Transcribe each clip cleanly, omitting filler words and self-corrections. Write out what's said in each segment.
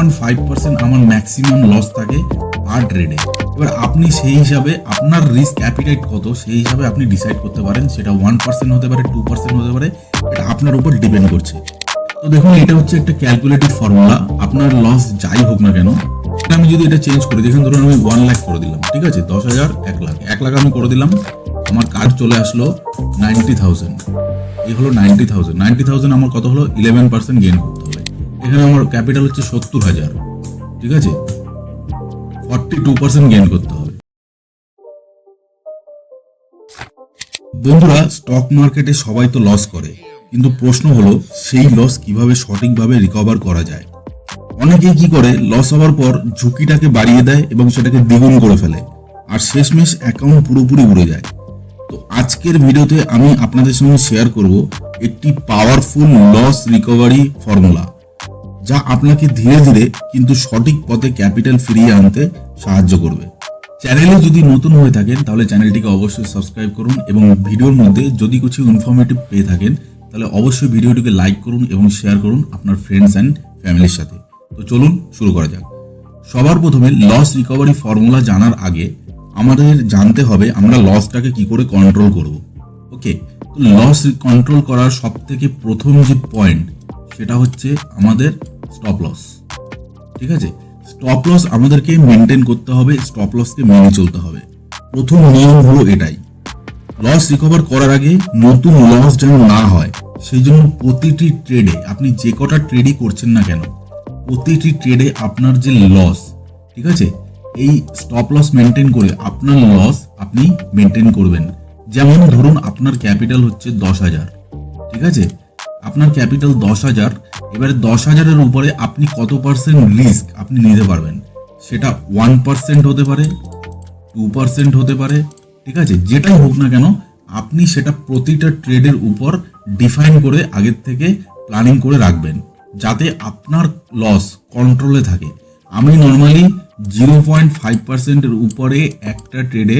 0.5% আমার maximum loss থাকে পার ট্রেডে। এবার আপনি সেই হিসাবে আপনার রিস্ক অ্যাপিটাইট কত সেই হিসাবে আপনি ডিসাইড করতে পারেন। সেটা 1% হতে পারে, 2% হতে পারে, এটা আপনার উপর ডিপেন্ড করছে। তো দেখুন, এটা হচ্ছে একটা ক্যালকুলেটিভ ফর্মুলা। আপনার লস যাই হোক না কেন, আমি যদি এটা চেঞ্জ করি, দেখুন ধরুন আমি 1 লাখ করে দিলাম, ঠিক আছে, 10,000 1 লাখ, 1 লাখ আমি করে দিলাম, আমার কাজ চলে আসলো 90,000। এই হলো 90,000 আমার কত হলো 11% গেইন করতে হবে। এখানে আমার ক্যাপিটাল হচ্ছে 70,000, ঠিক আছে, 42% গেইন করতে হবে। বন্ধুরা, স্টক মার্কেটে সবাই তো লস করে, কিন্তু প্রশ্ন হলো সেই লস কিভাবে সঠিকভাবে রিকভার করা যায়। অনেকেই কি করে, লস হওয়ার পর ঝুঁকিটাকে বাড়িয়ে দেয় এবং সেটাকে দ্বিগুণ করে ফেলে, আর শেষমেশ অ্যাকাউন্ট পুরোপুরি উড়ে যায়। তো আজকের ভিডিওতে আমি আপনাদের সঙ্গে শেয়ার করব একটি পাওয়ারফুল লস রিকভারি ফর্মুলা, যা আপনাকে ধীরে ধীরে কিন্তু সঠিক পথে ক্যাপিটাল ফিরিয়ে আনতে সাহায্য করবে। চ্যানেলে যদি নতুন হয়ে থাকেন তাহলে চ্যানেলটিকে অবশ্যই সাবস্ক্রাইব করুন, এবং ভিডিওর মধ্যে যদি কিছু ইনফরমেটিভ পেয়ে থাকেন তাহলে অবশ্যই ভিডিওটিকে লাইক করুন এবং শেয়ার করুন আপনার ফ্রেন্ডস অ্যান্ড ফ্যামিলির সাথে। তো চলুন শুরু করা যাক। সবার প্রথমে লস রিকভারি ফর্মুলা জানার আগে আমাদের জানতে হবে আমরা লসটাকে কি করে কন্ট্রোল করব। ওকে, তো লস কন্ট্রোল করার সব থেকে প্রথম যে পয়েন্ট সেটা হচ্ছে আমাদের স্টপ লস। ঠিক আছে, স্টপ লস আমাদেরকে মেনটেন করতে হবে, স্টপ লসকে মেনে চলতে হবে। প্রথম নিয়ম হলো এটাই, লস রিকভার করার আগে নতুন লস যেন না হয় সেই জন্য প্রতিটি ট্রেডে, আপনি যে কটা ট্রেডই করছেন না কেন, প্রতিটি ট্রেডে আপনার যে লস, ঠিক আছে, এই স্টপ লস মেনটেন করে আপনার লস আপনি মেনটেন করবেন। যেমন ধরুন আপনার ক্যাপিটাল হচ্ছে 10,000, ঠিক আছে, আপনার ক্যাপিটাল 10,000, এবারে 10,000-এর উপরে আপনি কত পার্সেন্ট রিস্ক আপনি নিতে পারবেন, সেটা 1% হতে পারে, 2% হতে পারে, ঠিক আছে, যেটাই হোক না কেন আপনি সেটা প্রতিটা ট্রেডের উপর ডিফাইন করে আগের থেকে প্ল্যানিং করে রাখবেন, যাতে আপনার লস কন্ট্রোলে থাকে। আমি নর্মালি 0.5%-এর উপরে একটা ট্রেডে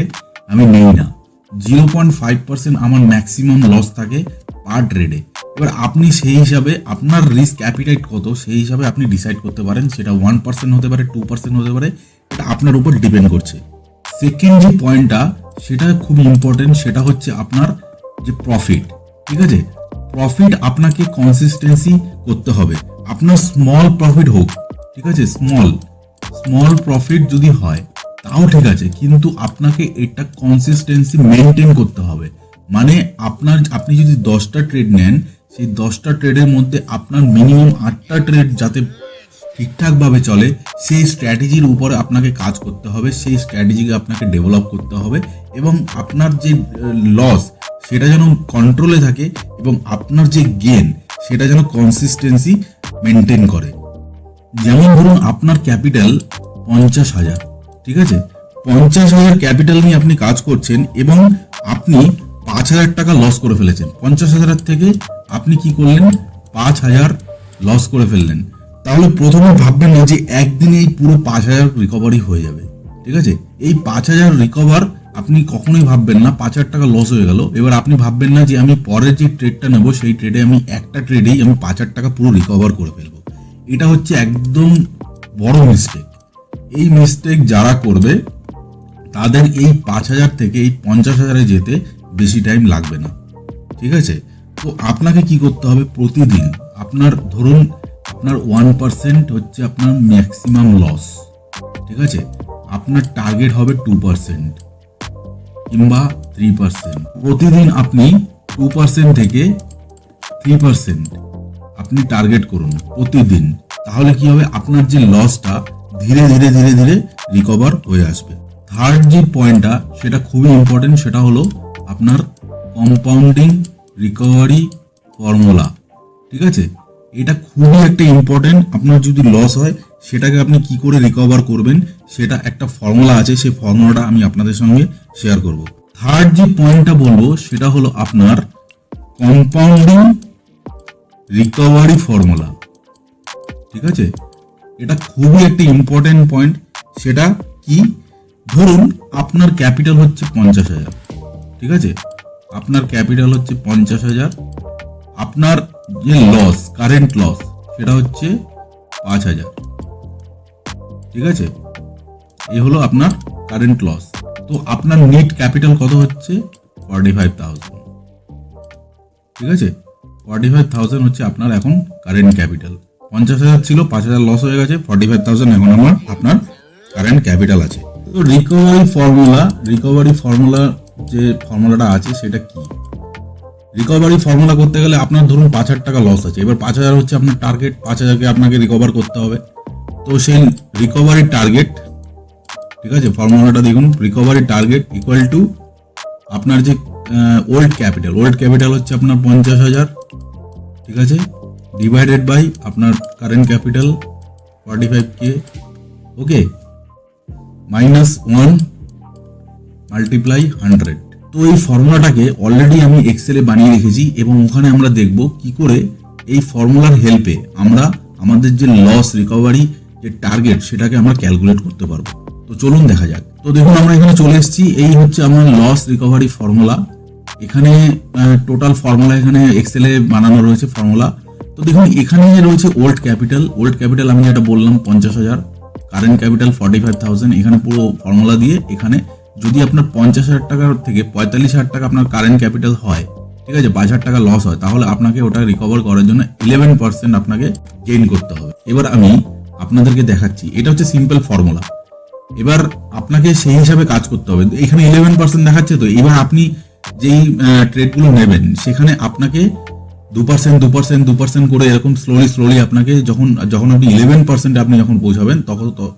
আমি নেই না। 0.5% আমার ম্যাক্সিমাম লস থাকে পার ট্রেডে। এবার আপনি সেই হিসাবে আপনার রিস্ক অ্যাপিটাইট কত সেই হিসাবে আপনি ডিসাইড করতে পারেন। সেটা 1% হতে পারে, 2% হতে পারে, এটা আপনার উপর ডিপেন্ড করছে। সেকেন্ড যে পয়েন্টটা সেটা খুব ইম্পর্টেন্ট, সেটা হচ্ছে আপনার যে প্রফিট। ঠিক আছে, প্রফিট আপনাকে কনসিস্টেন্সি করতে হবে। আপনার স্মল প্রফিট হোক, ঠিক আছে, স্মল প্রফিট যদি হয় তাও ঠিক আছে, কিন্তু আপনাকে এটা কনসিস্টেন্সি মেনটেন করতে হবে। মানে আপনি যদি 10টা ট্রেড নেন, সেই 10টা ট্রেডের মধ্যে আপনার মিনিমাম 8টা ট্রেড যাতে ঠিকঠাকভাবে চলে সেই স্ট্র্যাটেজির উপরে আপনাকে কাজ করতে হবে, সেই স্ট্র্যাটেজিকে আপনাকে ডেভেলপ করতে হবে, এবং আপনার যে লস সেটা যেন কন্ট্রোলে থাকে এবং আপনার যে গেন সেটা যেন কনসিস্টেন্সি মেনটেন করে। যেমন ধরুন আপনার ক্যাপিটাল 50,000, ঠিক আছে, 50,000 ক্যাপিটাল নিয়ে আপনি কাজ করছেন এবং আপনি 5,000 টাকা লস করে ফেলেছেন। 50,000 থেকে আপনি কি করলেন, 5,000 লস করে ফেললেন। তাহলে প্রথমে ভাববেন না যে একদিনে এই পুরো 5,000 রিকভারি হয়ে যাবে, ঠিক আছে, এই 5,000 রিকভার আপনি কখনোই ভাববেন না 5,000 টাকা লস হয়ে গেল। এবার আপনি ভাববেন না যে আমি পরের যে ট্রেডটা নেব সেই ট্রেডে আমি একটা ট্রেডেই আমি 5,000 টাকা পুরো রিকভার করে ফেলবো। এটা হচ্ছে একদম বড় মিস্টেক। এই মিস্টেক যারা করবে তাদের এই 5,000 থেকে এই 50,000-এ যেতে বেশি টাইম লাগবে না, ঠিক আছে। তো আপনাকে কি করতে হবে, প্রতিদিন আপনার ধরুন আপনার 1% হচ্ছে আপনার ম্যাক্সিমাম লস, ঠিক আছে, আপনার টার্গেট হবে 2% কিংবা 3%। প্রতিদিন আপনি 2% থেকে 3% আপনি টার্গেট করুন প্রতিদিন। তাহলে কি হবে, আপনার যে লসটা ধীরে ধীরে ধীরে ধীরে রিকভার হয়ে আসবে। থার্ড যে পয়েন্টটা সেটা খুবই ইম্পর্টেন্ট, সেটা হলো আপনার কম্পাউন্ডিং রিকভারি ফর্মুলা, ঠিক আছে, এটা খুবই একটা ইম্পর্টেন্ট। আপনার যদি লস হয় সেটাকে আপনি কি করে রিকভার করবেন সেটা একটা ফর্মুলা আছে, সেই ফর্মুলাটা আমি আপনাদের সঙ্গে শেয়ার করব। থার্ড যে পয়েন্টটা বলবো সেটা হলো আপনার কম্পাউন্ডিং রিকভারি ফর্মুলা, ঠিক আছে, এটা খুবই একটা ইম্পর্টেন্ট পয়েন্ট। সেটা কি, ধরুন আপনার ক্যাপিটাল হচ্ছে 50,000, ঠিক আছে, আপনার ক্যাপিটাল হচ্ছে 50,000, আপনার যে লস কারেন্ট লস সেটা হচ্ছে 5,000, ঠিক আছে, এই হলো আপনার কারেন্ট লস। তো আপনার নেট ক্যাপিটাল কত হচ্ছে? 45,000। ঠিক আছে, 45,000 হচ্ছে আপনার এখন কারেন্ট ক্যাপিটাল। 50,000 ছিল, 5,000 লস হয়ে গেছে, 45,000 এখন আপনার কারেন্ট ক্যাপিটাল আছে। তো রিকভারি ফর্মুলা যে ফর্মুলাটা আছে সেটা কি? রিকভারি ফর্মুলা করতে গেলে আপনার ধরুন 5,000 টাকা লস আছে, এবার 5,000 হচ্ছে আপনার টার্গেট, 5,000কে আপনাকে রিকভার করতে হবে। তো সেই রিকভারি টার্গেট, ঠিক আছে, ফর্মুলাটা দেখুন, রিকভারি টার্গেট ইকুয়াল টু আপনার যে ওল্ড ক্যাপিটাল হচ্ছে আপনার 50,000, ঠিক আছে, ডিভাইডেড বাই আপনার কারেন্ট ক্যাপিটাল 45K, ওকে, -1 মাল্টিপ্লাই 100। তো এই ফর্মুলাটাকে অলরেডি আমি এক্সেলে বানিয়ে রেখেছি এবং ওখানে আমরা দেখব কি করে এই ফর্মুলার হেল্পে আমরা আমাদের যে লস রিকভারি যে টার্গেট সেটাকে আমরা ক্যালকুলেট করতে পারবো। তো চলুন দেখা যাক। তো দেখুন আমরা এখানে চলে এসেছি, এই হচ্ছে আমার লস রিকভারি ফর্মুলা। এখানে টোটাল ফর্মুলা এখানে এক্সেলে বানানো রয়েছে ফর্মুলা। তো দেখুন এখানে রয়েছে ওল্ড ক্যাপিটাল আমি যেটা বললাম 50,000, কারেন্ট ক্যাপিটাল 45,000। এখানে পুরো ফর্মুলা দিয়ে এখানে যদি আপনার 50,000 টাকার থেকে 45,000 টাকা আপনার কারেন্ট ক্যাপিটাল হয়, ঠিক আছে, 5,000 টাকা লস হয়, তাহলে আপনাকে ওটা রিকভার করার জন্য 11% আপনাকে গেইন করতে হবে। এবার আমি আপনাদেরকে দেখাচ্ছি, এটা হচ্ছে সিম্পল ফর্মুলা। এবার আপনাকে সেই হিসাবে কাজ করতে হবে। এখানে 11% দেখাচ্ছে, তো এবার আপনি যেই ট্রেডগুলো নেবেন সেখানে আপনাকে 2% করে এরকম স্লোলি আপনাকে যখন আপনি 11% আপনি যখন পৌঁছাবেন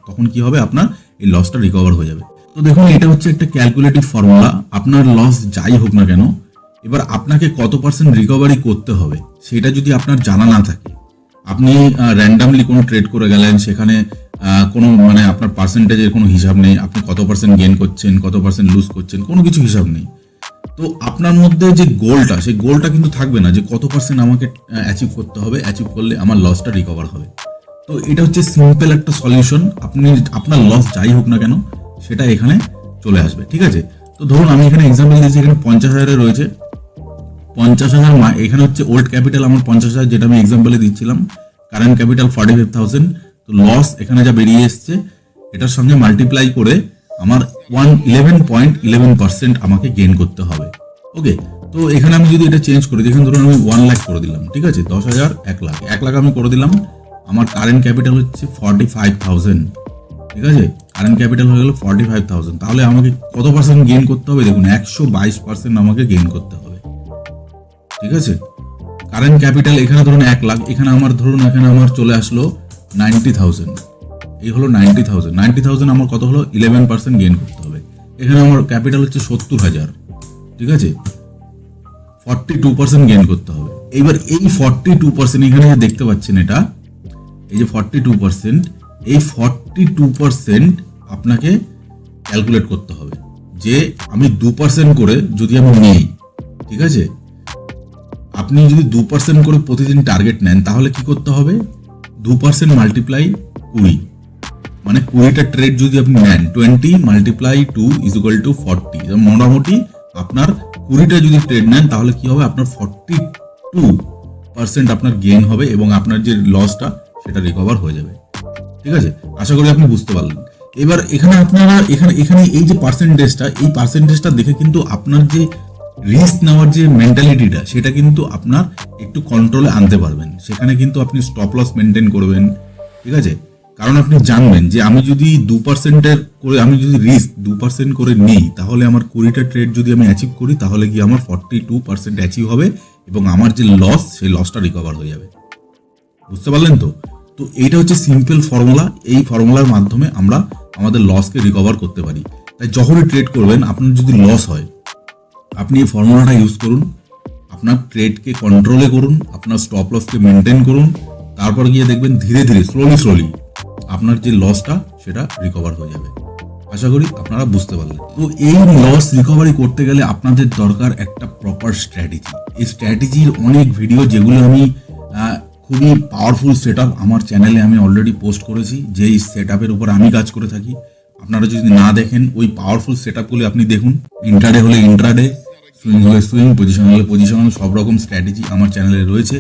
তখন কি হবে, আপনার এই লসটা রিকভার হয়ে যাবে। তো দেখুন এটা হচ্ছে একটা ক্যালকুলেটিভ ফর্মুলা। আপনার লস যাই হোক না কেন, এবার আপনাকে কত পার্সেন্ট রিকভারি করতে হবে সেটা যদি আপনার জানা না থাকে, আপনি র্যান্ডামলি কোনো ট্রেড করে গেলেন, সেখানে কোনো মানে আপনার পার্সেন্টেজের কোনো হিসাব নেই, আপনি কত পার্সেন্ট গেইন করছেন, কত পার্সেন্ট লুজ করছেন, কোনো কিছু হিসাব নেই। তো আপনার মধ্যে যে গোলটা, সেই গোলটা কিন্তু থাকবে না যে কত পার্সেন্ট আমাকে অ্যাচিভ করতে হবে, অ্যাচিভ করলে আমার লসটা রিকভার হবে। তো এটা হচ্ছে সিম্পল একটা সলিউশন। আপনার লস যাই হোক না কেন সেটা এখানে চলে আসবে, ঠিক আছে। তো ধরুন আমি এখানে এক্সাম্পল দিয়েছি, এখানে 50,000 রয়েছে, 50,000 এখানে হচ্ছে ওল্ড ক্যাপিটাল আমার 50,000 যেটা আমি এক্সাম্পলে দিচ্ছিলাম, কারেন্ট ক্যাপিটাল 45,000। তো লস এখানে যা বেরিয়ে এসছে এটার সঙ্গে মাল্টিপ্লাই করে আমার 11.11% আমাকে গেইন করতে হবে, ওকে। তো এখানে আমি যদি এটা চেঞ্জ করি, এখানে ধরুন আমি 1 লাখ করে দিলাম, ঠিক আছে, 10,000 1 লাখ আমি করে দিলাম। আমার কারেন্ট ক্যাপিটাল হচ্ছে 45,000, ঠিক আছে, কারেন্ট ক্যাপিটাল হয়ে গেল 45,000। তাহলে আমাকে কত পার্সেন্ট গেইন করতে হবে? দেখুন 122% আমাকে গেইন করতে হবে, ঠিক আছে। কারেন্ট ক্যাপিটাল এখানে ধরুন 1 লাখ, এখানে আমার চলে আসলো 90,000। এই হলো 90,000 আমার কত হলো? 11% গেইন করতে হবে। এখানে আমার ক্যাপিটাল হচ্ছে 70,000, ঠিক আছে, 42% গেইন করতে হবে। এইবার এই 42% এখানে দেখতে পাচ্ছেন, এটা এই যে 42%, এই 42% আপনাকে ক্যালকুলেট করতে হবে যে আমি 2% করে যদি আমি নেই, ঠিক আছে, আপনি যদি 2% করে প্রতিদিন টার্গেট নেন তাহলে কি করতে হবে? 2% মাল্টিপ্লাই 20, মানে 20টা ট্রেড যদি আপনি নেন, 20 মাল্টিপ্লাই 2 ইজ ইকুয়াল টু 40। মোটামুটি আপনার 20টা যদি ট্রেড নেন তাহলে কি হবে? আপনার 42% আপনার গেইন হবে এবং আপনার যে লসটা সেটা রিকভার হয়ে যাবে, ঠিক আছে। আশা করি আপনি বুঝতে পারলেন। এবার এখানে আপনারা এখানে এই যে পার্সেন্টেজটা দেখে কিন্তু আপনার যে রিস্ক নেওয়ার যে মেন্টালিটিটা সেটা কিন্তু আপনার একটু কন্ট্রোলে আনতে পারবেন। সেখানে কিন্তু আপনি স্টপ লস মেনটেন করবেন, ঠিক আছে, কারণ আপনি জানবেন যে আমি যদি 2% করে আমি যদি রিস্ক 2% করে নিই তাহলে আমার 20টা ট্রেড যদি আমি অ্যাচিভ করি তাহলে কি আমার 42% অ্যাচিভ হবে এবং আমার যে লস সেই লসটা রিকভার হয়ে যাবে। বুঝতে পারলেন তো? তো এইটা হচ্ছে সিম্পল ফর্মুলা। এই ফর্মুলার মাধ্যমে আমরা আমাদের লসকে রিকভার করতে পারি। তাই যখনই ট্রেড করবেন, আপনার যদি লস হয়, আপনি এই ফর্মুলাটা ইউজ করুন, আপনার ট্রেডকে কন্ট্রোলে করুন, আপনার স্টপ লসকে মেনটেন করুন, তারপর গিয়ে দেখবেন ধীরে ধীরে স্লোলি আপনার যে লসটা সেটা রিকভার হয়ে যাবে। আশা করি আপনারা বুঝতে পারলেন। তো এই লস রিকভারি করতে গেলে আপনাদের দরকার একটা প্রপার স্ট্র্যাটেজি। এই স্ট্র্যাটেজির অনেক ভিডিও, যেগুলো আমি খুবই পাওয়ারফুল সেটআপ আমার চ্যানেলে আমি অলরেডি পোস্ট করেছি, যেই সেটআপের উপর আমি কাজ করে থাকি। আপনারা যদি না দেখেন, ওই পাওয়ারফুল সেটআপগুলো আপনি দেখুন। ইন্ট্রাডে হলে ইন্ট্রাডে, সুইং হলে সুইং, পজিশন হলে পজিশন, সব রকম স্ট্র্যাটেজি আমার চ্যানেলে রয়েছে।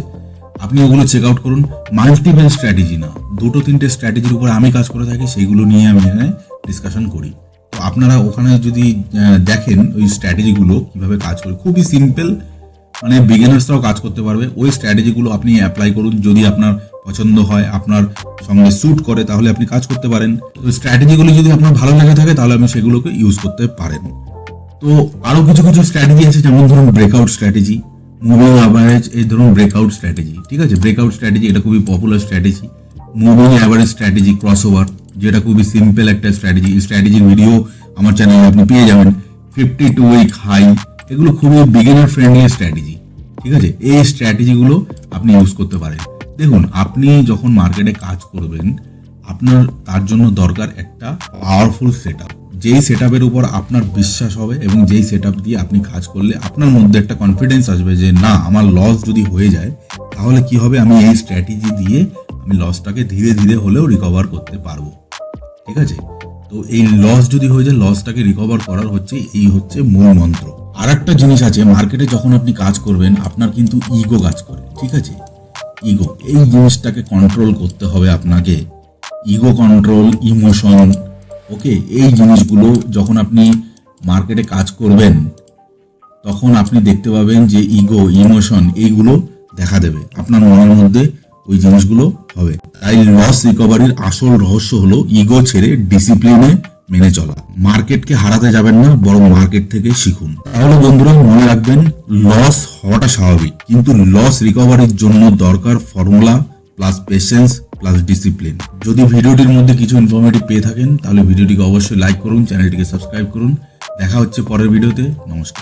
আপনি ওগুলো চেক আউট করুন। মাল্টিপল স্ট্র্যাটেজি না, 2-3টে স্ট্র্যাটেজির উপর আমি কাজ করে থাকি, সেইগুলো নিয়ে আমি এখানে ডিসকাশন করি। তো আপনারা ওখানে যদি দেখেন ওই স্ট্র্যাটেজিগুলো কিভাবে কাজ করে, খুবই সিম্পল, মানে বিগিনার্সরাও কাজ করতে পারবে। ওই স্ট্র্যাটেজিগুলো আপনি অ্যাপ্লাই করুন, যদি আপনার পছন্দ হয়, আপনার সঙ্গে স্যুট করে, তাহলে আপনি কাজ করতে পারেন। তো স্ট্র্যাটেজিগুলো যদি আপনার ভালো লেগে থাকে তাহলে আপনি সেগুলোকে ইউজ করতে পারেন। তো আরো কিছু কিছু স্ট্র্যাটেজি আছে, যেমন ধরুন ব্রেকআউট স্ট্র্যাটেজি, মুভিং অ্যাভারেজ, এই ধরুন ব্রেকআউট স্ট্র্যাটেজি। ঠিক আছে, ব্রেকআউট স্ট্র্যাটেজি এটা খুবই popular strategy. Moving average strategy, crossover, যেটা খুবই সিম্পল একটা স্ট্র্যাটেজি। স্ট্র্যাটেজির ভিডিও আমার চ্যানেলে আপনি পেয়ে যাবেন। 52 উইক হাই, এগুলো খুবই বিগিনার ফ্রেন্ডলি স্ট্র্যাটেজি। ঠিক আছে, এই স্ট্র্যাটেজিগুলো আপনি ইউজ করতে পারেন। দেখুন, আপনি যখন মার্কেটে কাজ করবেন, আপনার তার জন্য দরকার একটা পাওয়ারফুল সেটআপ। যেই সেটআপের উপর আপনার বিশ্বাস হবে এবং যেই সেটআপ দিয়ে আপনি কাজ করলে আপনার মধ্যে একটা কনফিডেন্স আসবে যে না, আমার লস যদি হয়ে যায় তাহলে কি হবে, আমি এই স্ট্র্যাটেজি দিয়ে আমি লসটাকে ধীরে ধীরে হলেও রিকভার করতে পারবো। ঠিক আছে, তো এই লস যদি হয়ে যায়, লসটাকে রিকভার করার হচ্ছে মূল মন্ত্র। আর একটা জিনিস আছে, মার্কেটে যখন আপনি কাজ করবেন আপনার কিন্তু ইগো কাজ করে। ঠিক আছে, ইগো, এই জিনিসটাকে কন্ট্রোল করতে হবে আপনাকে। ইগো কন্ট্রোল, ইমোশন, ওকে, এই জিনিসগুলো যখন আপনি মার্কেটে কাজ করবেন তখন আপনি দেখতে পাবেন যে ইগো, ইমোশন এইগুলো দেখা দেবে আপনার মনের মধ্যে, ওই জিনিসগুলো হবে। তাই লস রিকভারির আসল রহস্য হলো ইগো ছেড়ে ডিসিপ্লিনে মেনে চলা। মার্কেটকে হারাতে যাবেন না, বরং মার্কেট থেকে শিখুন। তাহলে বন্ধুরা মনে রাখবেন, লস হওয়াটা স্বাভাবিক, কিন্তু লস রিকভারির জন্য দরকার formula plus patience plus discipline. যদি ভিডিওটির মধ্যে কিছু ইনফরমেটিভ পেয়ে থাকেন তাহলে ভিডিওটিকে অবশ্যই লাইক করুন, চ্যানেলটিকে সাবস্ক্রাইব করুন। দেখা হচ্ছে পরের ভিডিওতে। নমস্কার।